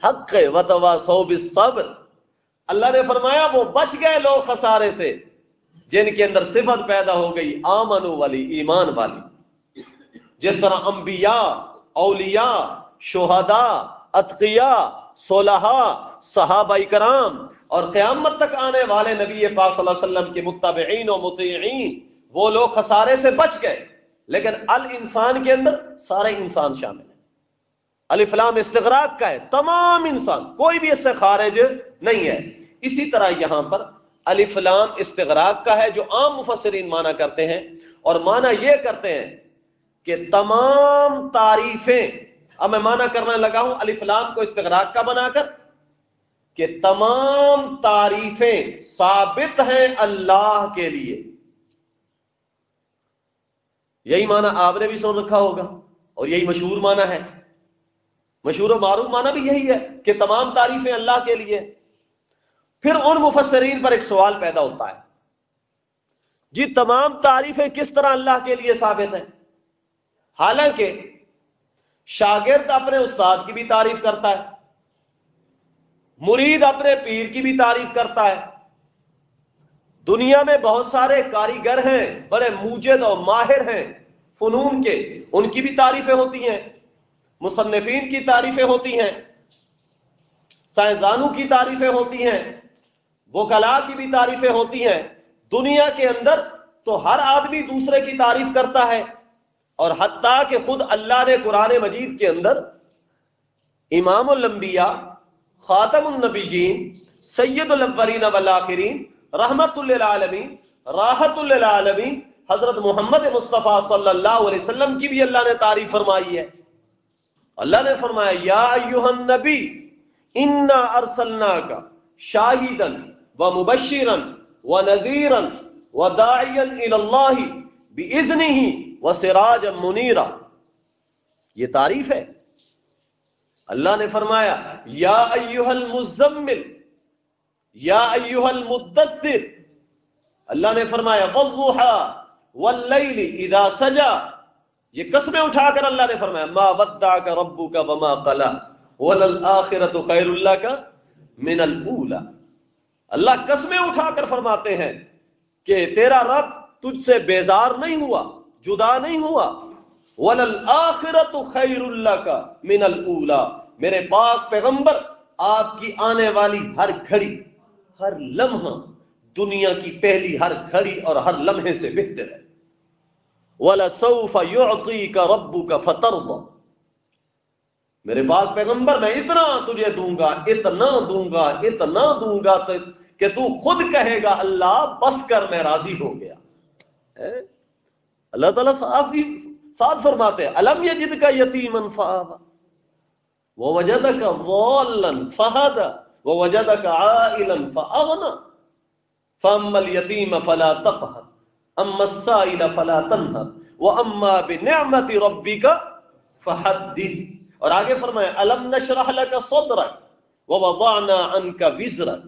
بالحق وتواصوا بالصبر۔ اللہ نے فرمایا وہ بچ گئے لوگ خسارے سے جن کے اندر صفت پیدا ہو گئی آمنو والی، ایمان والی، جس طرح انبیاء، اولیاء، شہداء، اتقیاء، صلحاء، صحابہ کرام اور قیامت تک آنے والے نبی پاک صلی اللہ علیہ وسلم کے متبعین و مطیعین، وہ لوگ خسارے سے بچ گئے۔ لیکن الانسان کے اندر سارے انسان شامل ہیں۔ الف لام استغراق کا ہے، تمام انسان، کوئی بھی اس سے خارج نہیں ہے۔ اسی طرح یہاں پر الف لام استغراق کا ہے جو عام مفسرین معنی کرتے ہیں، اور معنی یہ کرتے ہیں کہ تمام تعریفیں، اب میں معنی کرنے لگا ہوں الف لام کو استغراق کا بنا کر، کہ تمام تعریفیں ثابت ہیں اللہ کے لیے۔ یہی معنی آپ نے بھی سن رکھا ہوگا اور یہی مشہور معنی ہے، مشہور و معروف معنی بھی یہی ہے کہ تمام تعریفیں اللہ کے لیے۔ پھر ان مفسرین پر ایک سوال پیدا ہوتا ہے، جی تمام تعریفیں کس طرح اللہ کے لیے ثابت ہیں؟ حالانکہ شاگرد اپنے استاد کی بھی تعریف کرتا ہے، مرید اپنے پیر کی بھی تعریف کرتا ہے، دنیا میں بہت سارے کاریگر ہیں، بڑے موجد اور ماہر ہیں فنون کے، ان کی بھی تعریفیں ہوتی ہیں، مصنفین کی تعریفیں ہوتی ہیں، سائنسدانوں کی تعریفیں ہوتی ہیں، وکلاء کی بھی تعریفیں ہوتی ہیں۔ دنیا کے اندر تو ہر آدمی دوسرے کی تعریف کرتا ہے، اور حتیٰ کہ خود اللہ نے قرآن مجید کے اندر امام الانبیاء، خاتم النبیین، سید الاولین والآخرین، رحمت للعالمین، راحت للعالمین حضرت محمد مصطفیٰ صلی اللہ علیہ وسلم کی بھی اللہ نے تعریف فرمائی ہے۔ اللہ نے فرمایا یا ایھا النبی انا ارسلناک شاہدا ومبشرا ونذیرا وداعیا الی اللہ باذنہ وسراجا منیرا۔ یہ تعریف ہے۔ اللہ نے فرمایا یا ایھا المزمل، یا ایھا المدثر۔ اللہ نے فرمایا والضحی واللیل اذا سجا۔ یہ قسمیں اٹھا کر اللہ نے فرمایا ما ودعک ربک وما قلی وللآخرۃ خیر لک من الاولی۔ اللہ قسمیں اٹھا کر فرماتے ہیں کہ تیرا رب تجھ سے بیزار نہیں ہوا، جدا نہیں ہوا، وَلَلْآخِرَةُ خَيْرٌ لَكَ مِنَ الْأُولَى۔ میرے پاک پیغمبر آپ کی آنے والی ہر گھڑی، ہر لمحہ دنیا کی پہلی ہر گھڑی اور ہر لمحے سے بہتر ہے۔ وَلَسَوْفَ يُعْطِيكَ رَبُّكَ فَتَرْضَى۔ میرے پاک پیغمبر میں اتنا تجھے دوں گا، اتنا دوں گا، اتنا دوں گا کہ تو خود کہے گا اللہ بس کر میں راضی ہو گیا۔ اللہ تعالیٰ صاف فرماتے ہیں الم یجدک یتیما فآوی ووجدک ضالا فہدی ووجدک عائلا فأغنی فاما الیتیم فلا تقہر اما السائل فلا تنہر واما بنعمت ربک فحدث۔ اور آگے فرمایا الم نشرح لک صدرک ووضعنا عنک وزرک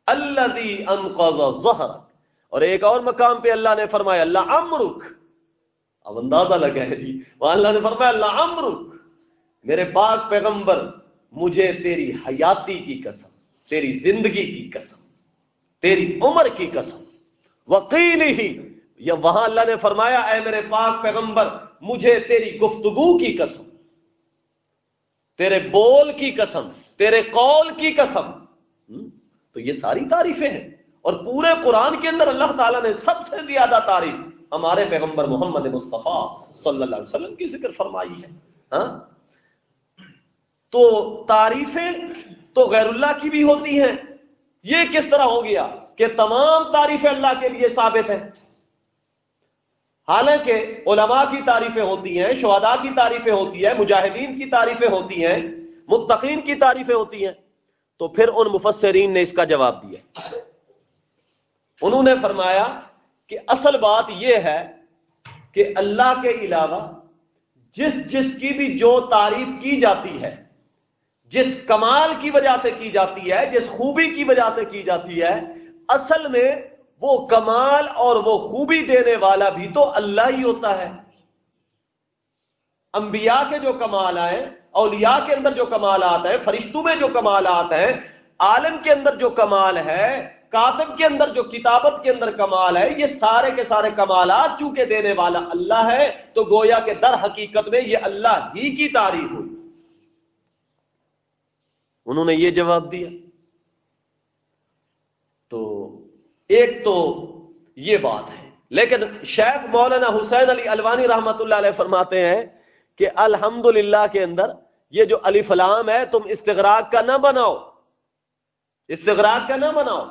الذی انقض ظہرک۔ اور ایک اور مقام پہ اللہ نے فرمایا لعمرک، اب اندازہ لگا ہے جی، وہاں اللہ نے فرمایا لعمرک، میرے پاک پیغمبر مجھے تیری حیاتی کی قسم، تیری زندگی کی قسم، تیری عمر کی قسم، وقیلہ، یا وہاں اللہ نے فرمایا اے میرے پاک پیغمبر مجھے تیری گفتگو کی قسم، تیرے بول کی قسم، تیرے قول کی قسم۔ تو یہ ساری تعریفیں ہیں، اور پورے قرآن کے اندر اللہ تعالیٰ نے سب سے زیادہ تعریف ہمارے پیغمبر محمد مصطفیٰ صلی اللہ علیہ وسلم کی ذکر فرمائی ہے۔ ہاں تو تعریفیں تو غیر اللہ کی بھی ہوتی ہیں۔ یہ کس طرح ہو گیا کہ تمام تعریفیں اللہ کے لیے ثابت ہیں؟ حالانکہ علماء کی تعریفیں ہوتی ہیں، شہداء کی تعریفیں ہوتی ہیں، مجاہدین کی تعریفیں ہوتی ہیں، متقین کی تعریفیں ہوتی ہیں۔ تو پھر ان مفسرین نے اس کا جواب دیا، انہوں نے فرمایا کہ اصل بات یہ ہے کہ اللہ کے علاوہ جس کی بھی جو تعریف کی جاتی ہے، جس کمال کی وجہ سے کی جاتی ہے، جس خوبی کی وجہ سے کی جاتی ہے، اصل میں وہ کمال اور وہ خوبی دینے والا بھی تو اللہ ہی ہوتا ہے۔ انبیاء کے جو کمال آئے اولیاء کے اندر جو کمالات ہیں، فرشتوں میں جو کمالات ہیں، عالم کے اندر جو کمال ہے، کاتب کے اندر جو کتابت کے اندر کمال ہے، یہ سارے کے سارے کمالات چونکہ دینے والا اللہ ہے، تو گویا کہ در حقیقت میں یہ اللہ ہی کی تعریف ہوئی۔ انہوں نے یہ جواب دیا۔ تو ایک تو یہ بات ہے، لیکن شیخ مولانا حسین علی الوانی رحمت اللہ علیہ فرماتے ہیں کہ الحمدللہ کے اندر یہ جو الف لام ہے تم استغراق کا نہ بناؤ، استغراق کا نہ بناؤ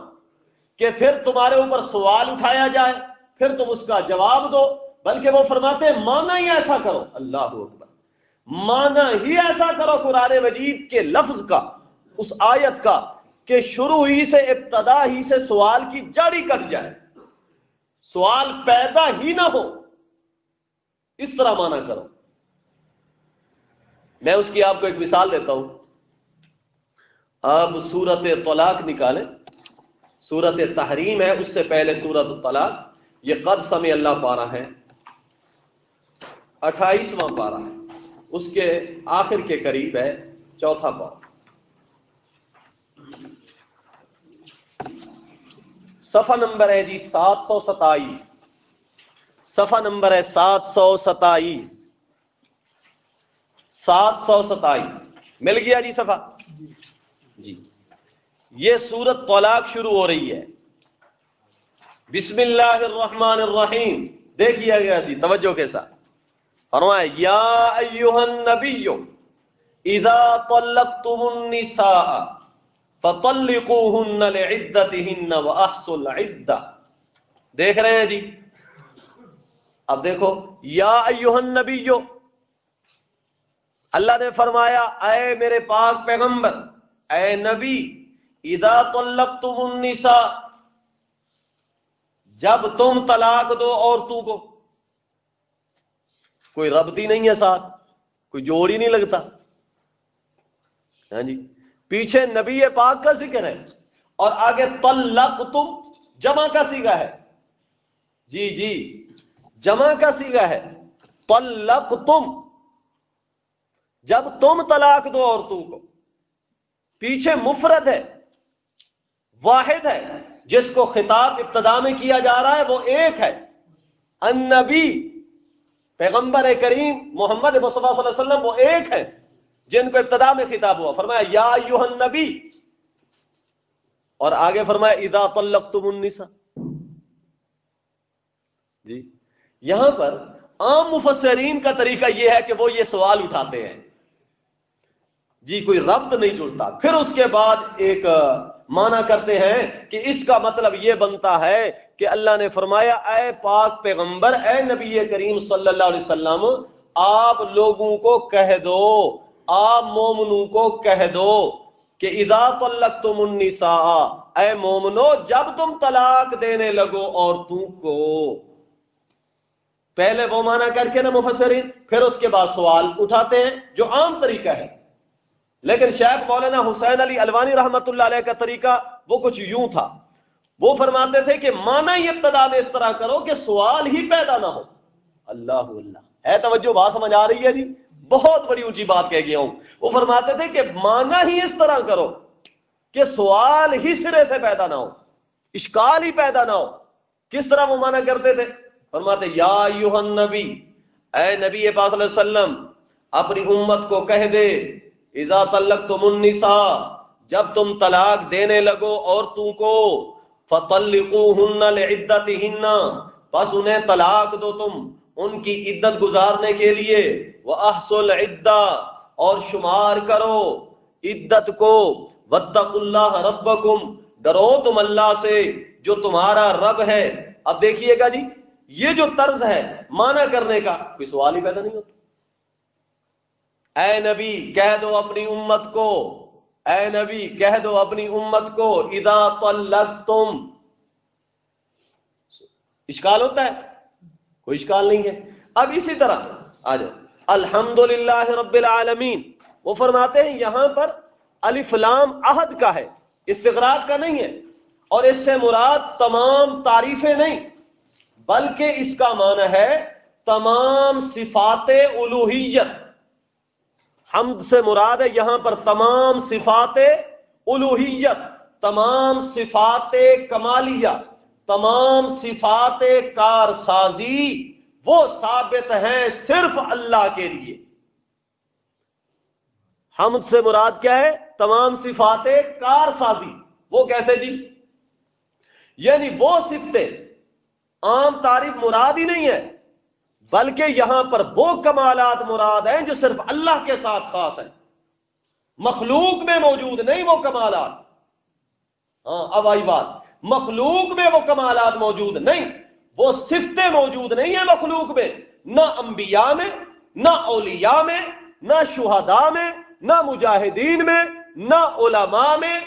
کہ پھر تمہارے اوپر سوال اٹھایا جائے پھر تم اس کا جواب دو، بلکہ وہ فرماتے ہیں معنی ہی ایسا کرو، اللہ اکبر، معنی ہی ایسا کرو قرآن مجید کے لفظ کا، اس آیت کا، کہ شروع ہی سے ابتدا ہی سے سوال کی جڑ ہی کٹ جائے، سوال پیدا ہی نہ ہو، اس طرح معنی کرو۔ میں اس کی آپ کو ایک مثال دیتا ہوں۔ آپ سورت طلاق نکالیں، سورت تحریم ہے، اس سے پہلے سورت طلاق، یہ قد سمع اللہ پارہ ہے، 28واں پارہ ہے، اس کے آخر کے قریب ہے 4تھا پارہ، صفحہ نمبر ہے جی 727، صفحہ نمبر ہے 727، 727 مل گیا جی صفحہ جی۔ یہ سورت طلاق شروع ہو رہی ہے، بسم اللہ الرحمن الرحیم، دیکھیے گیا جی توجہ کے ساتھ، فرمایا یا ایھا النبی اذا طلقتم النساء فطلقوهن لعدتهن واحصوا العدة، دیکھ رہے ہیں جی؟ اب دیکھو، یا ایھا النبی، اللہ نے فرمایا اے میرے پاک پیغمبر، اے نبی، اذا طلقتم النساء، جب تم طلاق دو عورتوں کو، کوئی ربط ہی نہیں ہے ساتھ، کوئی جوڑ ہی نہیں لگتا، ہاں جی، پیچھے نبی پاک کا ذکر ہے اور آگے طلقتم جمع کا صیغہ ہے، جی جی جمع کا صیغہ ہے، طلقتم، جب تم طلاق دو عورتوں کو، پیچھے مفرد ہے، واحد ہے، جس کو خطاب ابتدا میں کیا جا رہا ہے وہ ایک ہے، النبی، پیغمبر کریم محمد مصطفیٰ صلی اللہ علیہ وسلم وہ ایک ہے جن کو ابتدا میں خطاب ہوا، فرمایا یا ایھا النبی، اور آگے فرمایا اذا طلقتم النساء۔ جی یہاں پر عام مفسرین کا طریقہ یہ ہے کہ وہ یہ سوال اٹھاتے ہیں، جی کوئی ربط نہیں جڑتا، پھر اس کے بعد ایک معنی کرتے ہیں کہ اس کا مطلب یہ بنتا ہے کہ اللہ نے فرمایا اے پاک پیغمبر، اے نبی کریم صلی اللہ علیہ وسلم، آپ لوگوں کو کہہ دو، آپ مومنوں کو کہہ دو کہ اذا طلقتم النساء، اے مومنو جب تم طلاق دینے لگو عورتوں کو، پہلے وہ معنی کر کے نا مفسرین، پھر اس کے بعد سوال اٹھاتے ہیں جو عام طریقہ ہے، لیکن شیخ مولانا حسین علی الوانی رحمت اللہ علیہ کا طریقہ وہ کچھ یوں تھا، وہ فرماتے تھے کہ معنی ابتدا میں اس طرح کرو کہ سوال ہی پیدا نہ ہو۔ اللہ اللہ، ہے توجہ، بات سمجھ آ رہی ہے جی؟ بہت بڑی اونچی بات کہہ گیا ہوں۔ وہ فرماتے تھے کہ معنی ہی اس طرح کرو کہ سوال ہی سرے سے پیدا نہ ہو، اشکال ہی پیدا نہ ہو۔ کس طرح وہ معنی کرتے تھے؟ فرماتے یا ایھا النبی، اے نبی پاک صلی اللہ علیہ وسلم اپنی امت کو کہہ دے، اذا طلقتم النساء، جب تم طلاق دینے لگو عورتوں کو، فطلقوهن لعدتهن، بس انہیں طلاق دو تم ان کی عدت گزارنے کے لیے، وَأَحْصُوا الْعِدَّةَ، اور شمار کرو عدت کو، وَاتَّقُوا اللَّهَ رَبَّكُمْ، ڈرو تم اللہ سے جو تمہارا رب ہے۔ اب دیکھیے گا جی، یہ جو طرز ہے معنی کرنے کا، کوئی سوال ہی پیدا نہیں ہوتا۔ اے نبی کہہ دو اپنی امت کو، اے نبی کہہ دو اپنی امت کو، اذا طلقتم، اشکال ہوتا ہے؟ کوئی اشکال نہیں ہے۔ اب اسی طرح آ جائے الحمدللہ رب العالمین، وہ فرماتے ہیں یہاں پر الف لام عہد کا ہے، استغراق کا نہیں ہے، اور اس سے مراد تمام تعریفیں نہیں، بلکہ اس کا معنی ہے تمام صفات الوہیت، حمد سے مراد ہے یہاں پر تمام صفات الوہیت، تمام صفات کمالیہ، تمام صفات کارسازی وہ ثابت ہیں صرف اللہ کے لیے۔ حمد سے مراد کیا ہے؟ تمام صفات کارسازی۔ وہ کیسے جی؟ یعنی وہ صفتیں، عام تعریف مراد ہی نہیں ہے، بلکہ یہاں پر وہ کمالات مراد ہیں جو صرف اللہ کے ساتھ خاص ہیں، مخلوق میں موجود نہیں وہ کمالات۔ ہاں اب آئی بات، مخلوق میں وہ کمالات موجود نہیں، وہ صفتیں موجود نہیں ہیں مخلوق میں، نہ انبیاء میں، نہ اولیاء میں، نہ شہداء میں، نہ مجاہدین میں، نہ علماء میں،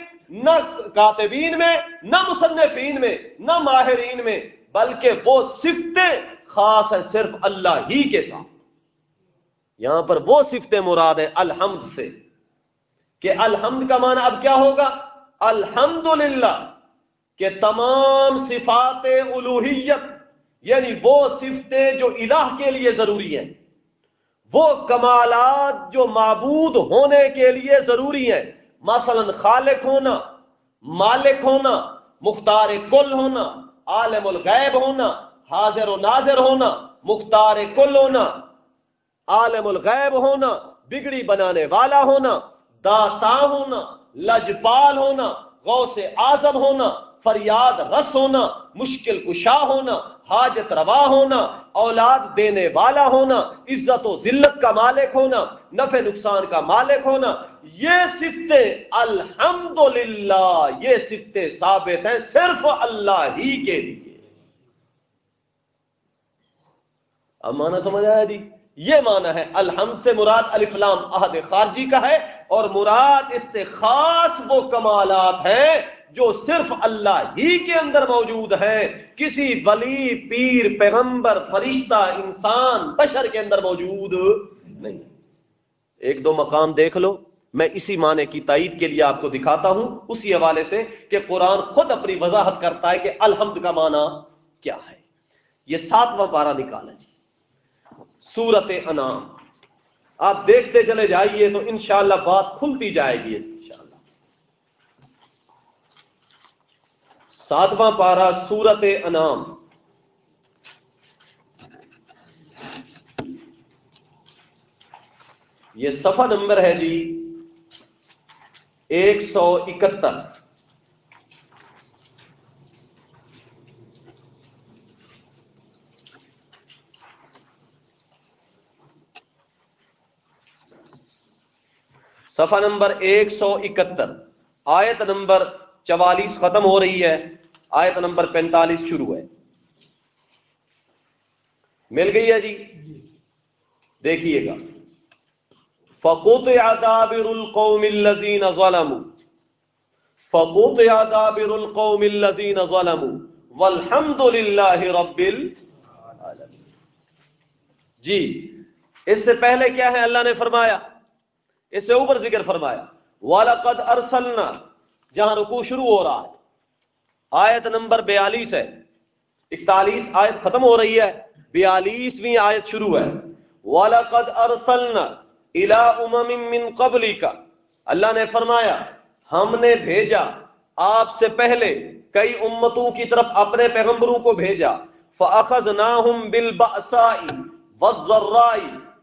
نہ کاتبین میں، نہ مصنفین میں، نہ ماہرین میں، بلکہ وہ صفتیں خاص ہے صرف اللہ ہی کے ساتھ۔ یہاں پر وہ صفتیں مراد ہیں الحمد سے، کہ الحمد کا معنی اب کیا ہوگا؟ الحمدللہ، کہ تمام صفات الوہیت، یعنی وہ صفتیں جو الہ کے لیے ضروری ہیں، وہ کمالات جو معبود ہونے کے لیے ضروری ہیں، مثلا خالق ہونا، مالک ہونا، مختار کل ہونا، عالم الغیب ہونا، حاضر و ناظر ہونا، مختار کل ہونا، عالم الغیب ہونا، بگڑی بنانے والا ہونا، داتا ہونا، لجپال ہونا، غوث اعظم ہونا، فریاد رس ہونا، مشکل کشا ہونا، حاجت روا ہونا، اولاد دینے والا ہونا، عزت و ذلت کا مالک ہونا، نفع نقصان کا مالک ہونا، یہ صفتیں الحمدللہ، یہ صفتیں ثابت ہیں صرف اللہ ہی کے لیے۔ اب معنی سمجھ آیا جی؟ یہ معنی ہے الحمد سے مراد الف لام عہد خارجی کا ہے، اور مراد اس سے خاص وہ کمالات ہیں جو صرف اللہ ہی کے اندر موجود ہیں، کسی ولی، پیر، پیغمبر، فرشتہ، انسان، بشر کے اندر موجود نہیں۔ ایک دو مقام دیکھ لو، میں اسی معنی کی تائید کے لیے آپ کو دکھاتا ہوں اسی حوالے سے کہ قرآن خود اپنی وضاحت کرتا ہے کہ الحمد کا معنی کیا ہے۔ یہ 7واں پارہ نکالا جی، سورۃ انعام۔ آپ دیکھتے چلے جائیے تو انشاءاللہ بات کھلتی جائے گی انشاءاللہ۔ 7واں پارہ سورۃ انعام، یہ صفحہ نمبر ہے جی 171۔ صفحہ نمبر 171، آیت نمبر 44 ختم ہو رہی ہے، آیت نمبر 45 شروع ہے۔ مل گئی ہے جی؟ دیکھیے گا، فَقُطِعَ دَابِرُ الْقَوْمِ الَّذِينَ ظَلَمُوا، فَقُطِعَ دَابِرُ الْقَوْمِ الَّذِينَ ظَلَمُوا وَالْحَمْدُ لِلَّهِ رَبِّ الْعَالَمِينَ۔ جی اس سے پہلے کیا ہے اللہ نے فرمایا؟ اس سے اوپر ذکر فرمایا وَلَقَدْ أَرْسَلْنَا، جہاں رکوع شروع ہو رہا ہے، آیت نمبر 42 ہے، 41 آیت ختم ہو رہی ہے، 42ویں آیت شروع ہے۔ وَلَقَدْ أَرْسَلْنَا إِلَىٰ أُمَمٍ مِّن قَبْلِكَ، اللہ نے فرمایا ہم نے بھیجا آپ سے پہلے کئی امتوں کی طرف اپنے پیغمبروں کو بھیجا، فَأَخَذْنَاهُمْ بِالْبَأْسَاءِ وَالضَّرَّاءِ،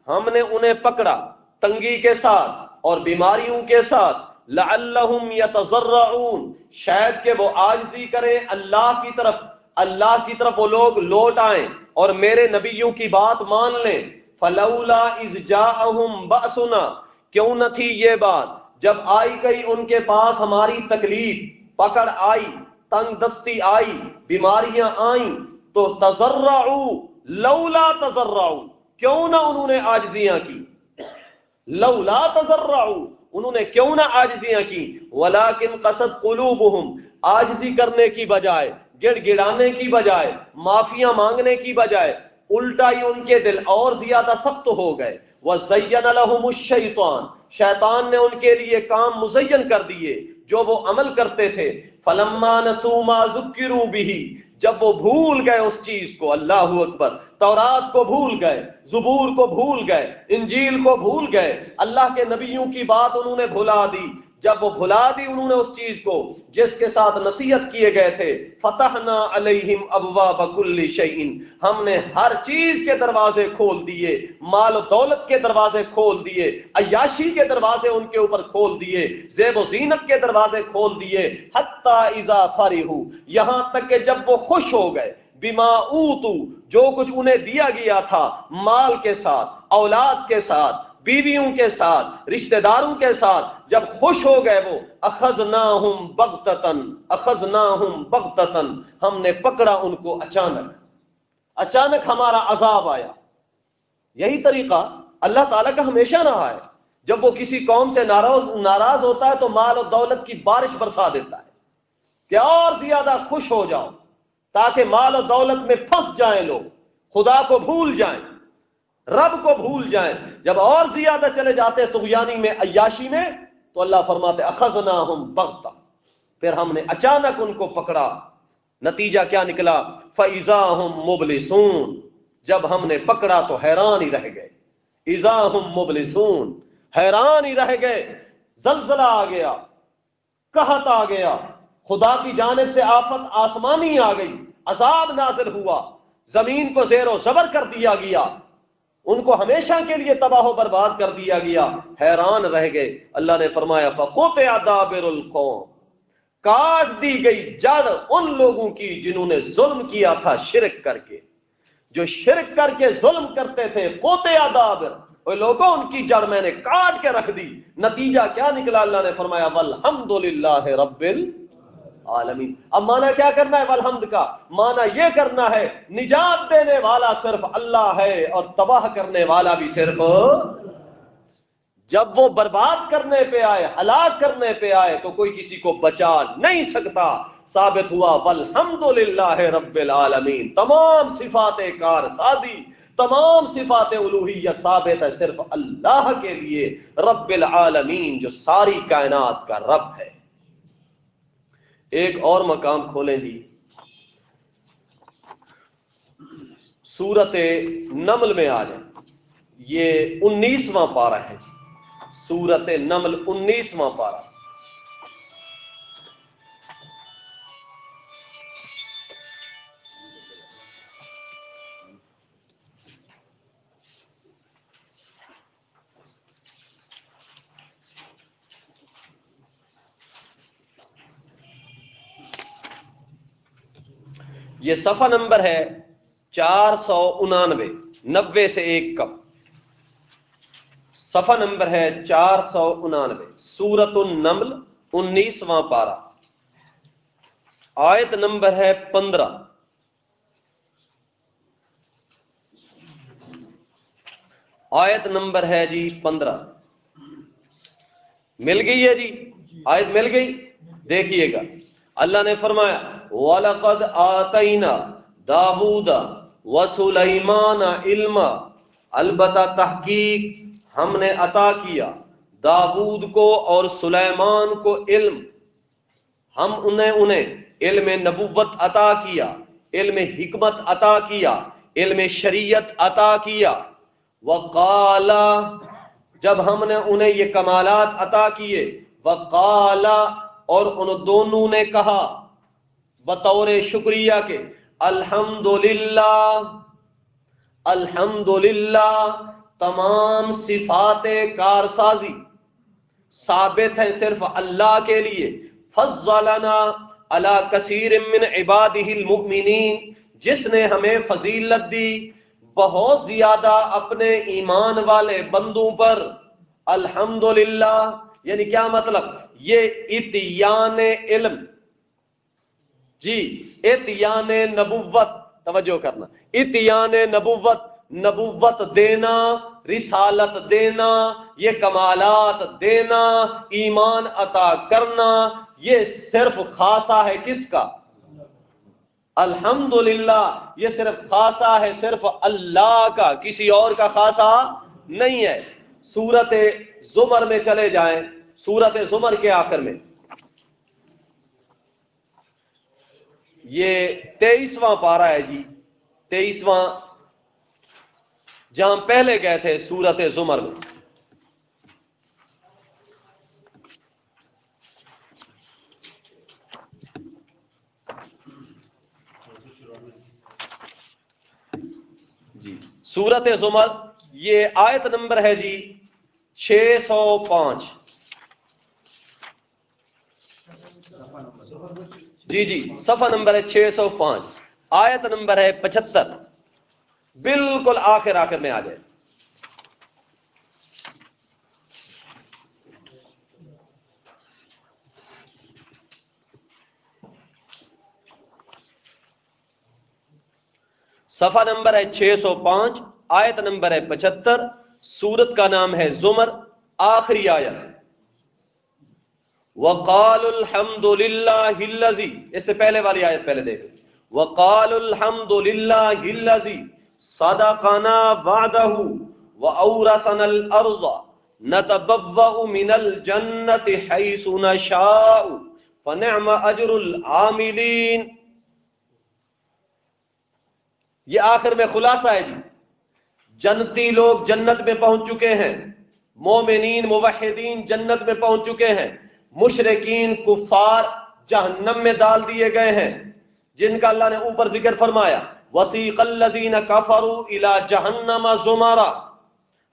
ہم نے انہیں پکڑا تنگی کے ساتھ اور بیماریوں کے ساتھ، لعلہم یتضرعون، شاید کہ وہ عاجزی کریں اللہ کی طرف وہ لوگ لوٹ آئیں اور میرے نبیوں کی بات مان لیں۔ فلولا اذ جاءہم بأسنا، کیوں نہ تھی یہ بات جب آئی گئی ان کے پاس ہماری تکلیف، پکڑ آئی، تنگ دستی آئی، بیماریاں آئیں، تو تضرعوا، لولا تضرعوا، کیوں نہ انہوں نے عاجزیاں کی، لولا تضرعوا، انہوں نے کیوں نہ عاجزیاں کی، ولکن قست قلوبہم، عاجزی کرنے کی بجائے، گڑ گڑانے کی بجائے، معافیاں مانگنے کی بجائے، الٹا ہی ان کے دل اور زیادہ سخت ہو گئے۔ وَزَيَّنَ لَهُمُ الشَّيْطَانُ، شیطان نے ان کے لیے کام مزین کر دیے جو وہ عمل کرتے تھے. فلما نسوا ما ذکروا به، جب وہ بھول گئے اس چیز کو، اللہ اکبر، تورات کو بھول گئے، زبور کو بھول گئے، انجیل کو بھول گئے، اللہ کے نبیوں کی بات انہوں نے بھلا دی. جب وہ بھلا دی انہوں نے اس چیز کو جس کے ساتھ نصیحت کیے گئے تھے، فتحنا علیہم ابواب کل شیء، ہم نے ہر چیز کے دروازے کھول دیے، مال و دولت کے دروازے کھول دیے، عیاشی کے دروازے ان کے اوپر کھول دیے، زیب و زینت کے دروازے کھول دیے. حتی اذا فرحوا، یہاں تک کہ جب وہ خوش ہو گئے، بما اوتوا، جو کچھ انہیں دیا گیا تھا، مال کے ساتھ، اولاد کے ساتھ، بیویوں کے ساتھ، رشتہ داروں کے ساتھ، جب خوش ہو گئے وہ، اخذناہم بغتتن، اخذناہم بغتتن، ہم نے پکڑا ان کو اچانک ہمارا عذاب آیا. یہی طریقہ اللہ تعالیٰ کا ہمیشہ رہا ہے. جب وہ کسی قوم سے ناراض ہوتا ہے تو مال و دولت کی بارش برسا دیتا ہے کہ اور زیادہ خوش ہو جاؤ، تاکہ مال و دولت میں پھنس جائیں لوگ، خدا کو بھول جائیں، رب کو بھول جائیں. جب اور زیادہ چلے جاتے طغیانی میں، عیاشی میں، تو اللہ فرماتے اخذناہم بغتہ، پھر ہم نے اچانک ان کو پکڑا. نتیجہ کیا نکلا؟ فَإِذَا هُمْ مُبْلِسُونَ، جب ہم نے پکڑا تو حیران ہی رہ گئے. اِذَا هُمْ مُبْلِسُونَ، حیران ہی رہ گئے. زلزلہ آ گیا، قحط آ گیا، خدا کی جانب سے آفت آسمانی آ گئی، عذاب نازل ہوا، زمین کو زیر و زبر کر دیا گیا، ان کو ہمیشہ کے لیے تباہ و برباد کر دیا گیا، حیران رہ گئے. اللہ نے فرمایا فَقُطِعَ دَابِرُ الْقَوْمِ، کاٹ دی گئی جڑ ان لوگوں کی جنہوں نے ظلم کیا تھا شرک کر کے. جو شرک کر کے ظلم کرتے تھے، قُطِعَ دَابِرُ، وہ لوگوں ان کی جڑ میں نے کاٹ کے رکھ دی. نتیجہ کیا نکلا؟ اللہ نے فرمایا وَالْحَمْدُ لِلَّهِ رَبِّ العالمین. اب معنی کیا کرنا ہے والحمد کا؟ معنی یہ کرنا ہے نجات دینے والا صرف اللہ ہے اور تباہ کرنے والا بھی صرف. جب وہ برباد کرنے پہ آئے، ہلاک کرنے پہ آئے، تو کوئی کسی کو بچا نہیں سکتا. ثابت ہوا والحمد للہ رب العالمین. تمام صفات کار سازی، تمام صفات الوہیت ثابت ہے صرف اللہ کے لیے، رب العالمین، جو ساری کائنات کا رب ہے. ایک اور مقام کھولیں جی، سورت نمل میں آ جائیں. یہ 19واں پارہ ہے جی، سورت نمل 19واں پارہ. یہ صفحہ نمبر ہے 499، 90 سے ایک کم. صفحہ نمبر ہے 499، سورۃ النمل 19واں پارہ، آیت نمبر ہے 15. آیت نمبر ہے جی 15. مل گئی ہے جی؟ آیت مل گئی؟ دیکھیے گا. اللہ نے فرمایا وَلَقَدْ آتَيْنَا دَاوُودَ وَسُلَيْمَانَ عِلْمًا، البتہ تحقیق ہم نے عطا کیا داود کو اور سلیمان کو علم. ہم انہیں علم نبوت عطا کیا، علم حکمت عطا کیا، علم شریعت عطا کیا. وقال، جب ہم نے انہیں یہ کمالات عطا کیے، وقال، اور ان دونوں نے کہا بطور شکریہ کے الحمدللہ، الحمدللہ، تمام صفات کارسازی ثابت ہے صرف اللہ کے لیے. فضلنا علی کثیر من عبادہ المؤمنین، جس نے ہمیں فضیلت دی بہت زیادہ اپنے ایمان والے بندوں پر. الحمدللہ یعنی کیا مطلب؟ یہ اتیان علم جی، اتیان نبوت، توجہ کرنا، اتیان نبوت، نبوت دینا، رسالت دینا، یہ کمالات دینا، ایمان عطا کرنا، یہ صرف خاصہ ہے کس کا؟ الحمدللہ، یہ صرف خاصہ ہے صرف اللہ کا، کسی اور کا خاصہ نہیں ہے. سورت زمر میں چلے جائیں، سورت زمر کے آخر میں یہ 23واں پارہ ہے جی، 23واں، جہاں پہلے گئے تھے سورت زمر میں۔ جی سورت زمر، یہ آیت نمبر ہے جی 605۔ جی صفحہ نمبر ہے 605، آیت نمبر ہے 75، بالکل آخر میں آ جائے۔ صفحہ نمبر ہے 605، آیت نمبر ہے 75، سورت کا نام ہے زمر، آخری آیت۔ وَقَالُوا الْحَمْدُ لِلَّهِ الَّذِي، اس سے پہلے والی آیت پہلے دیکھیں۔ وَقَالُوا الْحَمْدُ لِلَّهِ الَّذِي صَدَقَنَا وَعْدَهُ وَأَوْرَثَنَا الْأَرْضَ نَتَبَوَّأُ مِنَ الْجَنَّةِ حَيْثُ نَشَاءُ فَنِعْمَ أَجْرُ الْعَامِلِينَ۔ یہ آخر میں خلاصہ ہے جی، جنتی لوگ جنت میں پہنچ چکے ہیں، مومنین موحدین جنت میں پہنچ چکے ہیں، مشرکین کفار جہنم میں ڈال دیے گئے ہیں، جن کا اللہ نے اوپر ذکر فرمایا وَسِيقَ الَّذِينَ كَفَرُوا إِلَى جَهَنَّمَ زُمَرًا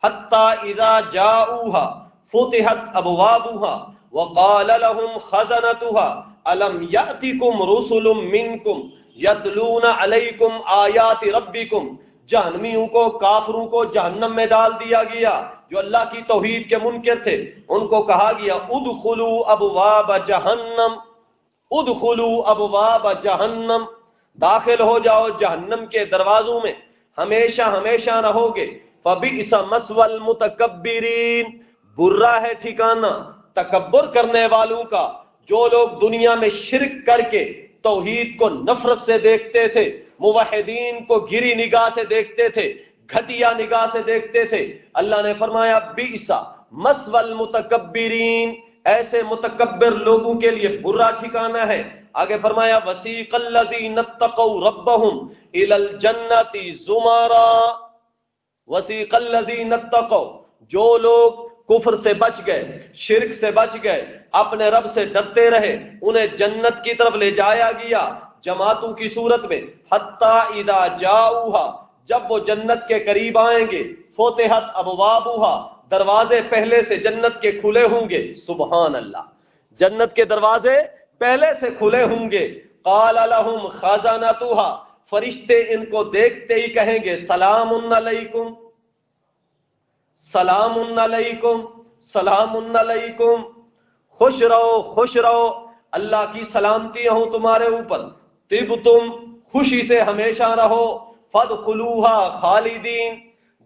حَتَّى إِذَا جَاءُوهَا فُتِحَتْ أَبْوَابُهَا وَقَالَ لَهُمْ خَزَنَتُهَا أَلَمْ يَأْتِكُمْ رُسُلٌ مِّنكُمْ يَتْلُونَ عَلَيْكُمْ آيَاتِ رَبِّكُمْ۔ جہنمیوں کو، کافروں کو جہنم میں ڈال دیا گیا جو اللہ کی توحید کے منکر تھے، ان کو کہا گیا ادخلوا ابواب جہنم، ادخلوا ابواب جہنم، داخل ہو جاؤ جہنم کے دروازوں میں، ہمیشہ ہمیشہ رہو گے۔ فبئس مثوى المتکبرین، برا ہے ٹھکانہ تکبر کرنے والوں کا، جو لوگ دنیا میں شرک کر کے توحید کو نفرت سے دیکھتے تھے، موحدین کو گری نگاہ سے دیکھتے تھے، گھٹیا نگاہ سے دیکھتے تھے، اللہ نے فرمایا بئس مثوى المتکبرین، ایسے متکبر لوگوں کے لیے برا ٹھکانہ ہے۔ آگے فرمایا وسیق الذین اتقوا ربهم الی الجنۃ زمرا، وسیق الذین اتقوا، جو لوگ کفر سے بچ گئے، شرک سے بچ گئے، اپنے رب سے ڈرتے رہے، انہیں جنت کی طرف لے جایا گیا جماعتوں کی صورت میں۔ حتی اذا جاؤہا، جب وہ جنت کے قریب آئیں گے، فتحت ابوابہا، دروازے پہلے سے جنت کے کھلے ہوں گے، سبحان اللہ، جنت کے دروازے پہلے سے کھلے ہوں گے۔ قال لہم خزنتہا، فرشتے ان کو دیکھتے ہی کہیں گے سلام علیکم، سلام علیکم، سلام علیکم، خوش رہو خوش رہو، اللہ کی سلامتیاں ہوں تمہارے اوپر، طبتم، خوشی سے ہمیشہ رہو، فادخلوها خالدین،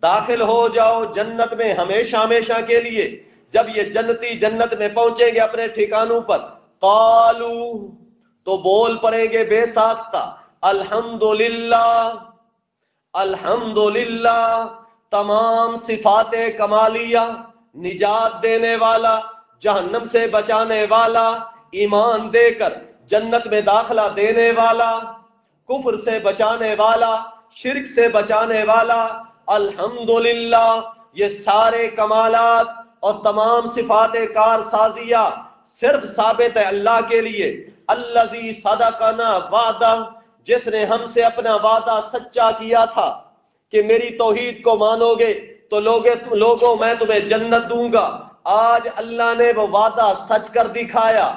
داخل ہو جاؤ جنت میں ہمیشہ ہمیشہ کے لیے۔ جب یہ جنتی جنت میں پہنچیں گے اپنے ٹھکانوں پر، قالو، تو بول پڑیں گے بے ساختہ الحمدللہ، الحمدللہ، تمام صفات کمالیہ، نجات دینے والا، جہنم سے بچانے والا، ایمان دے کر جنت میں داخلہ دینے والا، کفر سے بچانے والا، شرک سے بچانے والا، الحمدللہ، یہ سارے کمالات اور تمام صفات کارسازیہ صرف ثابت ہے اللہ کے لیے۔ الذی صدقنا وعدہ، جس نے ہم سے اپنا وعدہ سچا کیا تھا کہ میری توحید کو مانو گے تو لوگوں میں تمہیں جنت دوں گا۔ آج اللہ نے وہ وعدہ سچ کر دکھایا،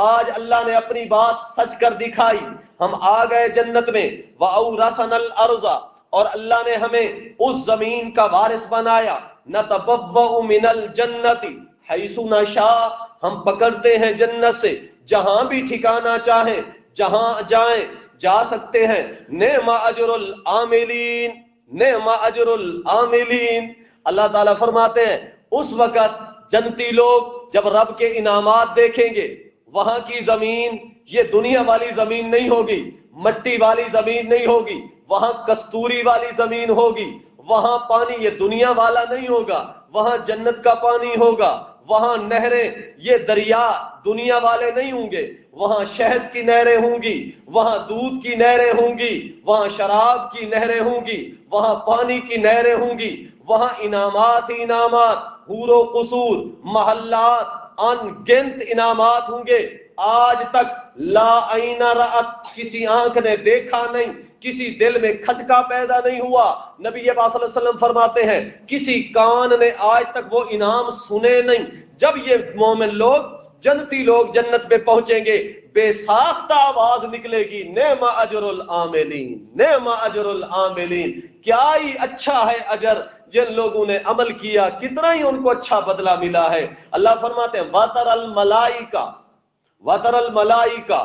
آج اللہ نے اپنی بات سچ کر دکھائی، ہم آ گئے جنت میں۔ وَأَوْرَثَنَا الْأَرْضَ، اور اللہ نے ہمیں اس زمین کا وارث بنایا۔ نَتَبَوَّأُ مِنَ الْجَنَّةِ حَيْثُ نَشَاءُ، ہم پکڑتے ہیں جنت سے جہاں بھی ٹھکانا چاہیں، جہاں جائیں جا سکتے ہیں۔ نعم اجر العاملین، نعم اجر العاملین، اللہ تعالیٰ فرماتے ہیں اس وقت جنتی لوگ جب رب کے انعامات دیکھیں گے، وہاں کی زمین یہ دنیا والی زمین نہیں ہوگی، مٹی والی زمین نہیں ہوگی، وہاں کستوری والی زمین ہوگی، وہاں پانی یہ دنیا والا نہیں ہوگا، وہاں جنت کا پانی ہوگا، وہاں نہریں یہ دریا دنیا والے نہیں ہوں گے، وہاں شہد کی نہریں ہوں گی، وہاں دودھ کی نہریں ہوں گی، وہاں شراب کی نہریں ہوں گی، وہاں پانی کی نہریں ہوں گی، وہاں انعامات ہی انعامات، حور و قصور، محلات، ان گنت انعامات ہوں گے۔ آج تک لا عین رأت، کسی آنکھ نے دیکھا نہیں، کسی دل میں کھٹکا پیدا نہیں ہوا۔ نبی پاک صلی اللہ علیہ وسلم فرماتے ہیں کسی کان نے آج تک وہ انعام سنے نہیں۔ جب یہ مومن لوگ، جنتی لوگ جنت میں پہنچیں گے، بے ساختہ آواز نکلے گی، نعم اجر العاملین، نعم اجر العاملین، کیا ہی اچھا ہے اجر جن لوگوں نے عمل کیا، کتنا ہی ان کو اچھا بدلہ ملا ہے۔ اللہ فرماتے ہیں وَتَرَ الْمَلَائِکَہ، وَتَرَ الْمَلَائِکَہ،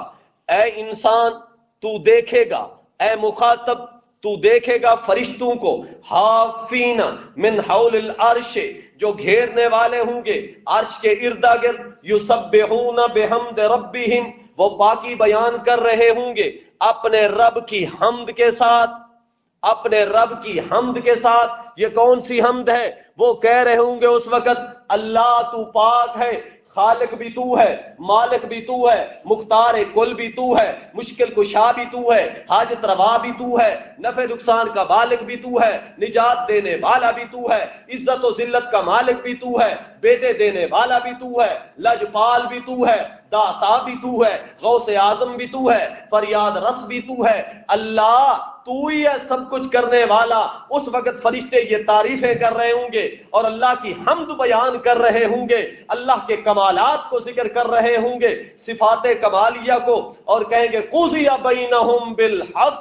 اے انسان تو دیکھے گا، اے مخاطب تو دیکھے گا فرشتوں کو، حافین من حول العرش، جو گھیرنے والے ہوں گے عرش کے ارد گرد، یسبحون بحمد ربہم، وہ باقی بیان کر رہے ہوں گے اپنے رب کی حمد کے ساتھ، اپنے رب کی حمد کے ساتھ۔ یہ کون سی حمد ہے؟ وہ کہہ رہے ہوں گے اس وقت اللہ تو پاک ہے، خالق بھی تو ہے، مالک بھی تو ہے، مختار کل بھی تو ہے، مشکل کشا بھی تو ہے، حاجت روا بھی تو ہے، نفع نقصان کا مالک بھی تو ہے، نجات دینے والا بھی تو ہے، عزت و ذلت کا مالک بھی تو ہے، بیٹے دینے والا بھی تو ہے، لجپال بھی تو ہے، داتا بھی تو ہے، غوث اعظم بھی تو ہے، فریاد رس بھی تو ہے۔ اللہ تو ہی ہے سب کچھ کرنے والا۔ اس وقت فرشتے یہ تعریفیں کر رہے ہوں گے اور اللہ کی حمد بیان کر رہے ہوں گے، اللہ کے کمالات کو ذکر کر رہے ہوں گے، صفات کمالیہ کو، اور کہیں گے قضی بینہم بالحق،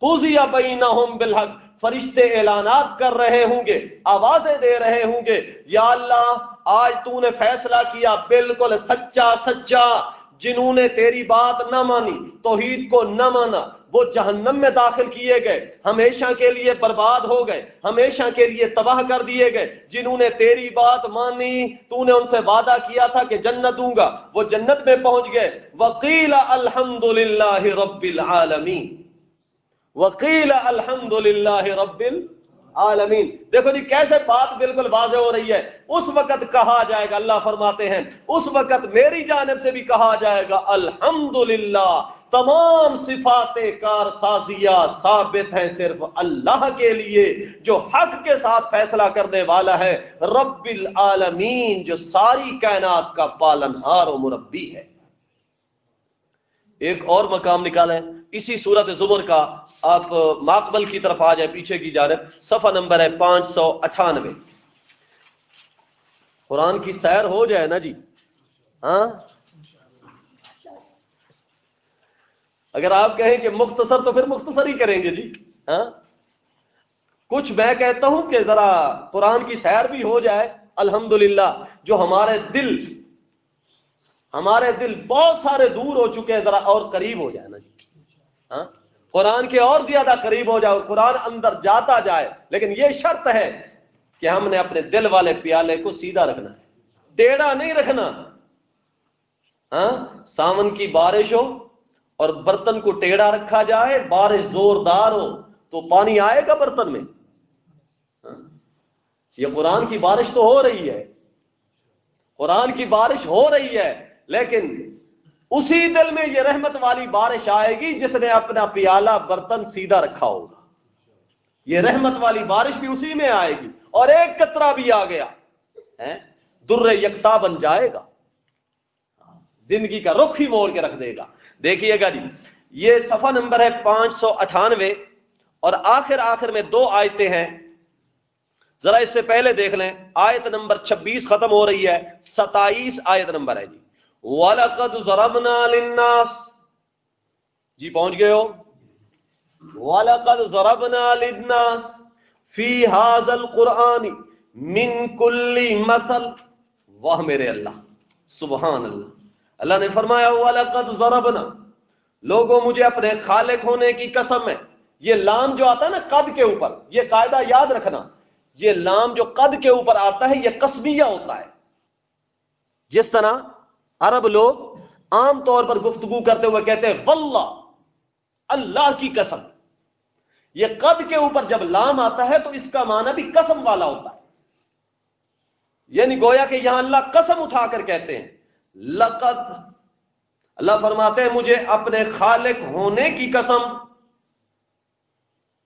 قضی بینہم بالحق۔ فرشتے اعلانات کر رہے ہوں گے، آوازیں دے رہے ہوں گے، یا اللہ آج تو نے فیصلہ کیا بالکل سچا سچا۔ جنہوں نے تیری بات نہ مانی، توحید کو نہ مانا، وہ جہنم میں داخل کیے گئے، ہمیشہ کے لیے برباد ہو گئے، ہمیشہ کے لیے تباہ کر دیے گئے۔ جنہوں نے تیری بات مانی، تو نے ان سے وعدہ کیا تھا کہ جنت دوں گا، وہ جنت میں پہنچ گئے۔ وقیل الحمدللہ رب العالمین، وقیل الحمدللہ رب العالمین۔ دیکھو جی کیسے بات بالکل واضح ہو رہی ہے۔ اس وقت کہا جائے گا، اللہ فرماتے ہیں اس وقت میری جانب سے بھی کہا جائے گا الحمدللہ، تمام صفات کارسازیہ ثابت ہیں صرف اللہ کے لیے جو حق کے ساتھ فیصلہ کرنے والا ہے، رب العالمین جو ساری کائنات کا پالنہار و مربی ہے۔ ایک اور مقام نکالیں اسی سورۃ زمر کا، آپ ماقبل کی طرف آ جائیں، پیچھے کی جانب، صفحہ نمبر ہے 598۔ قرآن کی سیر ہو جائے نا جی، ہاں اگر آپ کہیں کہ مختصر تو پھر مختصر ہی کریں گے جی، ہاں کچھ میں کہتا ہوں کہ ذرا قرآن کی سیر بھی ہو جائے، الحمدللہ، جو ہمارے دل بہت سارے دور ہو چکے ہیں، ذرا اور قریب ہو جائے نا جی، ہاں قرآن کے اور زیادہ قریب ہو جائے، قرآن اندر جاتا جائے۔ لیکن یہ شرط ہے کہ ہم نے اپنے دل والے پیالے کو سیدھا رکھنا ہے، ٹیڑھا نہیں رکھنا۔ ہاں ساون کی بارش ہو اور برتن کو ٹیڑھا رکھا جائے، بارش زوردار ہو تو پانی آئے گا برتن میں؟ یہ قرآن کی بارش تو ہو رہی ہے، قرآن کی بارش ہو رہی ہے، لیکن اسی دل میں یہ رحمت والی بارش آئے گی جس نے اپنا پیالہ برتن سیدھا رکھا ہوگا۔ یہ رحمت والی بارش بھی اسی میں آئے گی، اور ایک قطرہ بھی آ گیا در یکتا بن جائے گا، زندگی کا رخ ہی موڑ کے رکھ دے گا۔ دیکھیے گا جی، یہ صفحہ نمبر ہے 598، اور آخر میں 2 آیتیں ہیں، ذرا اس سے پہلے دیکھ لیں۔ آیت نمبر 26 ختم ہو رہی ہے، 27 آیت نمبر ہے جی، وَلَقَدْ ضَرَبْنَا لِلنَّاسِ، جی پہنچ گئے ہو؟ وَلَقَدْ ضَرَبْنَا لِلنَّاسِ فِي هَذَا الْقُرْآنِ مِنْ كُلِّ مَثَلٍ۔ واہ میرے اللہ، سبحان اللہ۔ اللہ نے فرمایا وَلَقَدْ ضَرَبْنَا، لوگوں مجھے اپنے خالق ہونے کی قسم ہے۔ یہ لام جو آتا ہے نا قد کے اوپر، یہ قاعدہ یاد رکھنا، یہ لام جو قد کے اوپر آتا ہے یہ قسمیہ ہوتا ہے۔ جس طرح عرب لوگ عام طور پر گفتگو کرتے ہوئے کہتے ہیں واللہ، اللہ کی قسم، یہ قد کے اوپر جب لام آتا ہے تو اس کا معنی بھی قسم والا ہوتا ہے، یعنی گویا کہ یہاں اللہ قسم اٹھا کر کہتے ہیں لقد، اللہ فرماتے ہیں مجھے اپنے خالق ہونے کی قسم،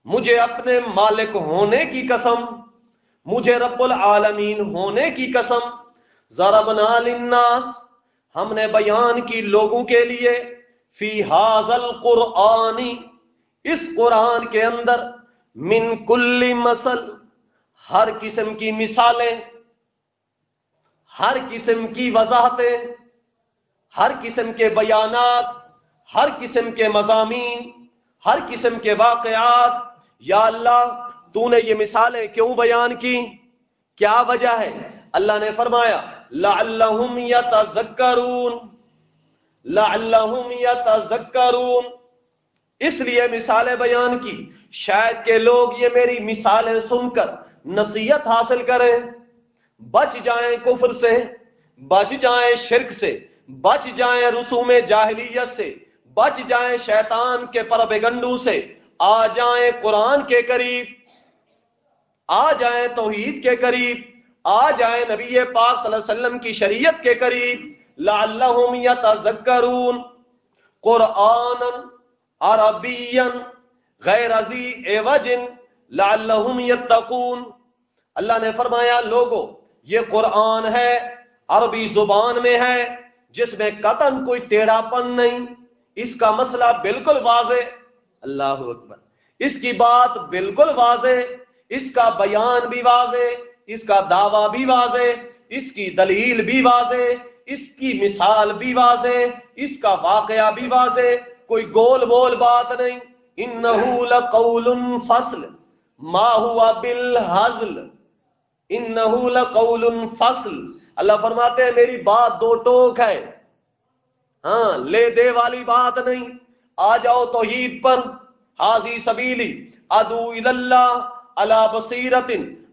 مجھے اپنے مالک ہونے کی قسم، مجھے رب العالمین ہونے کی قسم، ضربنا للناس، ہم نے بیان کی لوگوں کے لیے، فی ھذا القرآن، اس قرآن کے اندر، من کل مثل، ہر قسم کی مثالیں، ہر قسم کی وضاحتیں، ہر قسم کے بیانات، ہر قسم کے مضامین، ہر قسم کے واقعات۔ یا اللہ تو نے یہ مثالیں کیوں بیان کی، کیا وجہ ہے؟ اللہ نے فرمایا لعلہم یتذکرون، لعلہم یتذکرون، اس لیے مثالیں بیان کی شاید کہ لوگ یہ میری مثالیں سن کر نصیحت حاصل کریں، بچ جائیں کفر سے، بچ جائیں شرک سے، بچ جائیں رسوم جاہلیت سے، بچ جائیں شیطان کے پروپیگنڈوں سے، آ جائیں قرآن کے قریب، آ جائیں توحید کے قریب، آ جائیں نبی پاک صلی اللہ علیہ وسلم کی شریعت کے قریب۔ لعلہم یتذکرون، قرآنا عربیا غیر ذی عوج لعلہم یتقون، اللہ نے فرمایا لوگو یہ قرآن ہے، عربی زبان میں ہے، جس میں قطعاً کوئی ٹیڑھا پن نہیں، اس کا مسئلہ بالکل واضح، اللہ اکبر، اس کی بات بالکل واضح، اس کا بیان بھی واضح، اس کا دعویٰ بھی واضح، اس کی دلیل بھی واضح، اس کی مثال بھی واضح، اس کا واقعہ بھی واضح، کوئی گول بول بات نہیں۔ انہو لقول فصل ما ہوا بالہزل، انہو لقول فصل، اللہ فرماتے ہیں میری بات دو ٹوک ہے، ہاں لے دے والی بات نہیں۔ آ جاؤ توحید پر، حاضی سبیلی ادعو الی اللہ علی بصیرۃ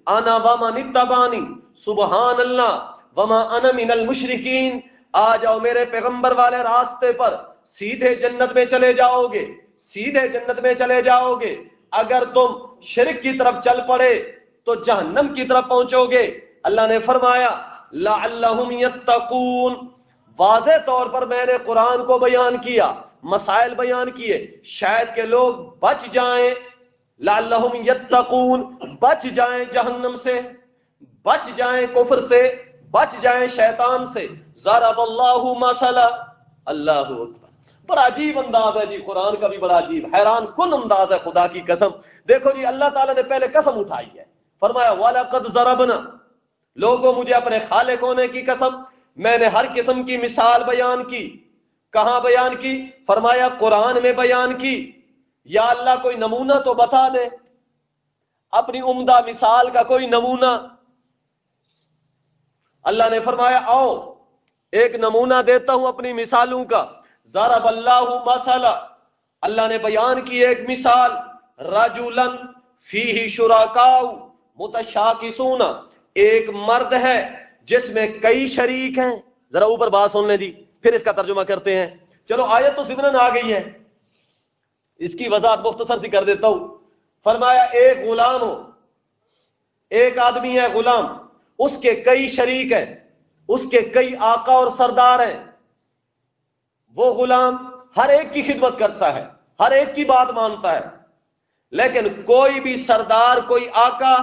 انا ومن اتبعنی سبحان اللہ وما انا من المشرکین، آ جاؤ میرے پیغمبر والے راستے پر، سیدھے جنت میں چلے جاؤ گے، سیدھے جنت میں چلے جاؤ گے۔ اگر تم شرک کی طرف چل پڑے تو جہنم کی طرف پہنچو گے۔ اللہ نے فرمایا لعلہم یتقون، واضح طور پر میں نے قرآن کو بیان کیا، مسائل بیان کیے، شاید کہ لوگ بچ جائیں، لعلہم یتقون، بچ جائیں جہنم سے، بچ جائیں کفر سے، بچ جائیں شیطان سے۔ ضرب اللہ مثلا، اللہ اکبر، بڑا عجیب انداز ہے جی، قرآن کا بھی بڑا عجیب حیران کن انداز ہے، خدا کی قسم۔ دیکھو جی اللہ تعالیٰ نے پہلے قسم اٹھائی ہے، فرمایا وَلَقَدْ ضَرَبْنَا، لوگوں مجھے اپنے خالق ہونے کی قسم، میں نے ہر قسم کی مثال بیان کی۔ کہاں بیان کی؟ فرمایا قرآن میں بیان کی۔ یا اللہ کوئی نمونہ تو بتا دے، اپنی عمدہ مثال کا کوئی نمونہ۔ اللہ نے فرمایا آؤ ایک نمونہ دیتا ہوں اپنی مثالوں کا۔ ضرب اللہ مثلا، اللہ نے بیان کی ایک مثال، رجلا فیہ شرکاء متشاکسون، ایک مرد ہے جس میں کئی شریک ہیں۔ ذرا اوپر بات سن لیں جی، پھر اس کا ترجمہ کرتے ہیں۔ چلو آیت تو ضمناً آ گئی ہے، اس کی وضاحت مختصر سی کر دیتا ہوں۔ فرمایا ایک غلام ہو، ایک آدمی ہے غلام، اس کے کئی شریک ہیں، اس کے کئی آقا اور سردار ہیں۔ وہ غلام ہر ایک کی خدمت کرتا ہے، ہر ایک کی بات مانتا ہے، لیکن کوئی بھی سردار، کوئی آقا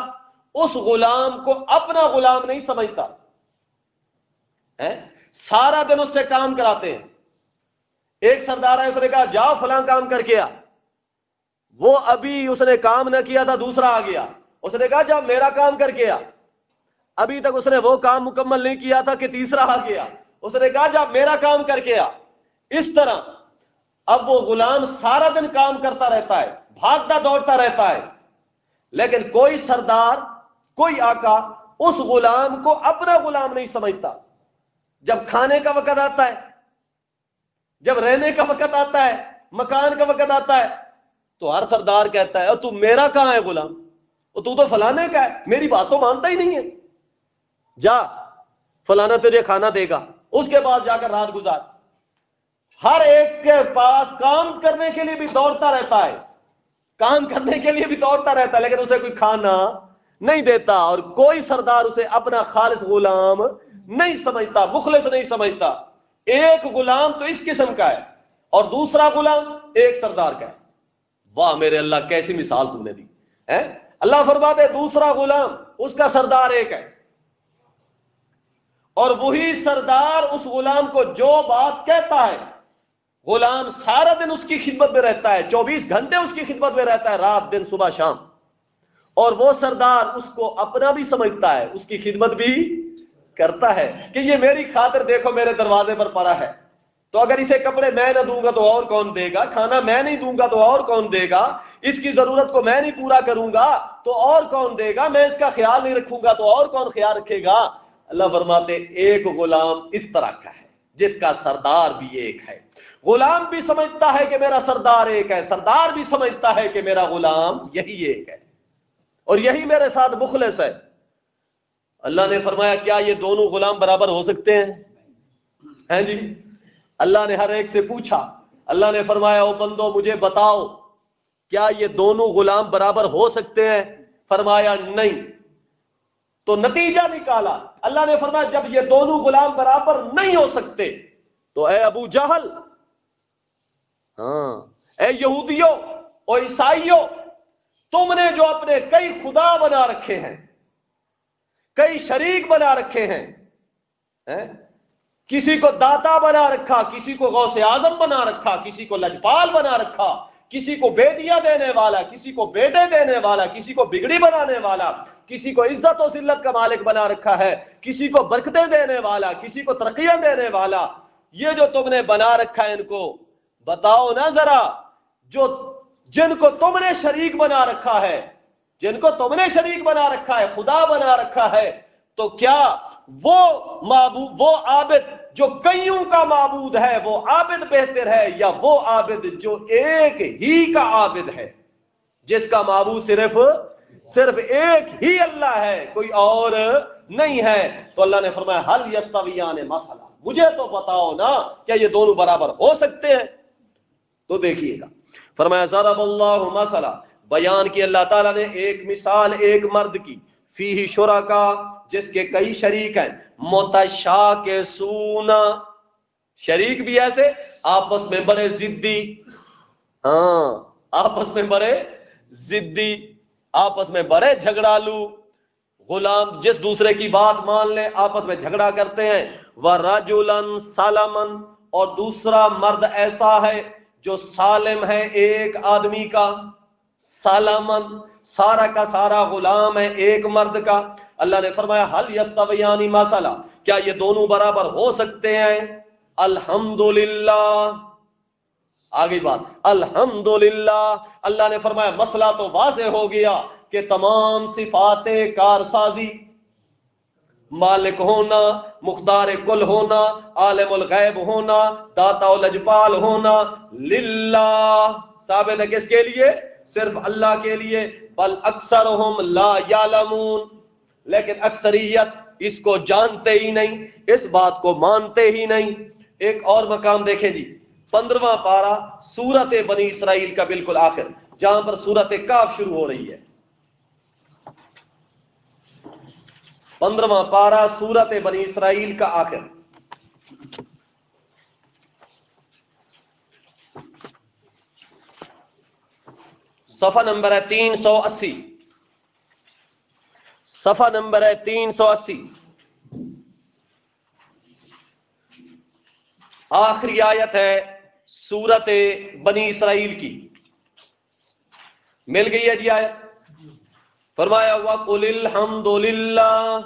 اس غلام کو اپنا غلام نہیں سمجھتا، سارا دن اس سے کام کراتے ہیں۔ ایک سردار ہے، اس نے کہا جاؤ فلاں کام کر کے آ، وہ ابھی اس نے کام نہ کیا تھا، دوسرا آ گیا، اس نے کہا جاؤ میرا کام کر کے آ، ابھی تک اس نے وہ کام مکمل نہیں کیا تھا کہ تیسرا آ گیا، اس نے کہا جاؤ میرا کام کر کے آ۔ اس طرح اب وہ غلام سارا دن کام کرتا رہتا ہے، بھاگتا دوڑتا رہتا ہے، لیکن کوئی سردار، کوئی آقا اس غلام کو اپنا غلام نہیں سمجھتا۔ جب کھانے کا وقت آتا ہے، جب رہنے کا وقت آتا ہے، مکان کا وقت آتا ہے، تو ہر سردار کہتا ہے تو میرا کہاں ہے غلام، تو فلانے کا ہے، میری بات تو مانتا ہی نہیں ہے، جا فلانا تجھے کھانا دے گا، اس کے بعد جا کر رات گزار۔ ہر ایک کے پاس کام کرنے کے لیے بھی دوڑتا رہتا ہے، کام کرنے کے لیے بھی دوڑتا رہتا ہے لیکن اسے کوئی کھانا نہیں دیتا، اور کوئی سردار اسے اپنا خالص غلام نہیں سمجھتا، مخلص نہیں سمجھتا۔ ایک غلام تو اس قسم کا ہے اور دوسرا غلام ایک سردار کا ہے۔ واہ میرے اللہ، کیسی مثال تم نے دی ہے۔ اللہ فرماتے ہے دوسرا غلام، اس کا سردار ایک ہے، اور وہی سردار اس غلام کو جو بات کہتا ہے، غلام سارا دن اس کی خدمت میں رہتا ہے، 24 گھنٹے اس کی خدمت میں رہتا ہے، رات دن صبح شام، اور وہ سردار اس کو اپنا بھی سمجھتا ہے، اس کی خدمت بھی کرتا ہے کہ یہ میری خاطر دیکھو میرے دروازے پر پڑا ہے، تو اگر اسے کپڑے میں نہ دوں گا تو اور کون دے گا، کھانا میں نہیں دوں گا تو اور کون دے گا، اس کی ضرورت کو میں نہیں پورا کروں گا تو اور کون دے گا، میں اس کا خیال نہیں رکھوں گا تو اور کون خیال رکھے گا۔ اللہ فرماتے ایک غلام اس طرح کا ہے جس کا سردار بھی ایک ہے۔ غلام بھی سمجھتا ہے کہ میرا سردار ایک ہے، سردار بھی سمجھتا ہے کہ میرا غلام یہی ایک ہے اور یہی میرے ساتھ مخلص ہے۔ اللہ نے فرمایا کیا یہ دونوں غلام برابر ہو سکتے ہیں جی؟ اللہ نے ہر ایک سے پوچھا، اللہ نے فرمایا او بندو مجھے بتاؤ کیا یہ دونوں غلام برابر ہو سکتے ہیں؟ فرمایا نہیں۔ تو نتیجہ نکالا، اللہ نے فرمایا جب یہ دونوں غلام برابر نہیں ہو سکتے تو اے ابو جہل، اے یہودیوں اور عیسائیوں، تم نے جو اپنے کئی خدا بنا رکھے ہیں، کئی شریک بنا رکھے ہیں، کسی کو داتا بنا رکھا، کسی کو غوث اعظم بنا رکھا، کسی کو لجپال بنا رکھا، کسی کو بیٹیاں دینے والا، کسی کو بیٹے دینے والا، کسی کو بگڑی بنانے والا، کسی کو عزت و ذلت کا مالک بنا رکھا ہے، کسی کو برکتیں دینے والا، کسی کو ترقیاں دینے والا، یہ جو تم نے بنا رکھا ہے ان کو بتاؤ نا ذرا، جن کو تم نے شریک بنا رکھا ہے، جن کو تم نے شریک بنا رکھا ہے، خدا بنا رکھا ہے، تو کیا وہ معبود، وہ عابد جو کئیوں کا معبود ہے وہ عابد بہتر ہے، یا وہ عابد جو ایک ہی کا عابد ہے، جس کا معبود صرف ایک ہی اللہ ہے، کوئی اور نہیں ہے؟ تو اللہ نے فرمایا حل یستویان مثلا، مجھے تو بتاؤ نا کیا یہ دونوں برابر ہو سکتے ہیں؟ تو دیکھیے گا، فرمایا ضرب اللہ مثلا، بیان کی اللہ تعالیٰ نے ایک مثال ایک مرد کی، فیہ شرکا، جس کے کئی شریک ہیں، متشاکسون، شریک بھی ایسے آپس میں بڑے ضدی، آپس میں بڑے ضدی، آپس میں بڑے جھگڑالو، غلام جس دوسرے کی بات مان لے آپس میں جھگڑا کرتے ہیں، وَرَجُلًا سَلَمًا، اور دوسرا مرد ایسا ہے جو سالم ہے ایک آدمی کا، سالمن، سارا کا سارا غلام ہے ایک مرد کا۔ اللہ نے فرمایا حل یستویان مثلا، کیا یہ دونوں برابر ہو سکتے ہیں؟ الحمدللہ، آگے بات الحمدللہ، اللہ نے فرمایا مسئلہ تو واضح ہو گیا کہ تمام صفات کارسازی، مالک ہونا، مختار کل ہونا، عالم الغیب ہونا، داتا و لجپال ہونا، للہ، ثابت ہے کس کے لیے؟ صرف اللہ کے لیے۔ بل اکثرہم لا یعلمون، لیکن اکثریت اس کو جانتے ہی نہیں، اس بات کو مانتے ہی نہیں۔ ایک اور مقام دیکھیں جی، 15واں پارہ سورت بنی اسرائیل کا بالکل آخر، جہاں پر سورت کاف شروع ہو رہی ہے، 15واں پارہ سورت بنی اسرائیل کا آخر، صفحہ نمبر ہے 380، صفحہ نمبر ہے 380، آخری آیت ہے سورت بنی اسرائیل کی، مل گئی ہے جی آیت؟ فرمایا وَقُلِ الْحَمْدُ لِلَّهِ،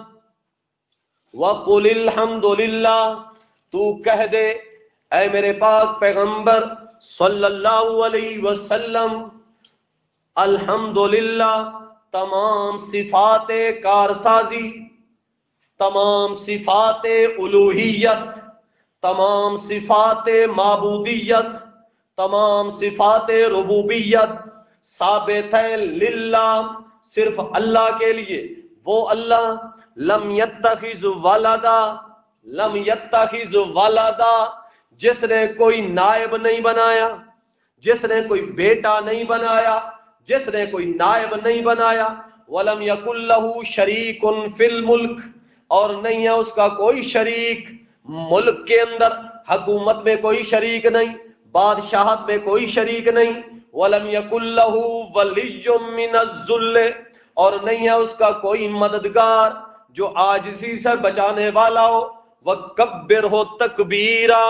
وَقُلِ الْحَمْدُ لِلَّهِ، تو کہہ دے اے میرے پاک پیغمبر صلی اللہ علیہ وسلم، الحمدللہ، تمام صفات کارسازی، تمام صفات الوہیت، تمام صفات معبودیت، تمام صفات ربوبیت ثابت ہے للہ، صرف اللہ کے لیے، وہ اللہ لم یتخذ ولدا، لم یتخذ ولدا، جس نے کوئی نائب نہیں بنایا، جس نے کوئی بیٹا نہیں بنایا، جس نے کوئی نائب نہیں بنایا، ولم یکن لہ شریک فی الملک، اور نہیں ہے اس کا کوئی شریک ملک کے اندر، حکومت میں کوئی شریک نہیں، بادشاہت میں کوئی شریک نہیں، ولم یکن لہ ولی من الذل، اور نہیں ہے اس کا کوئی مددگار جو عاجزی سے بچانے والا ہو، وکبرہ تکبیرا،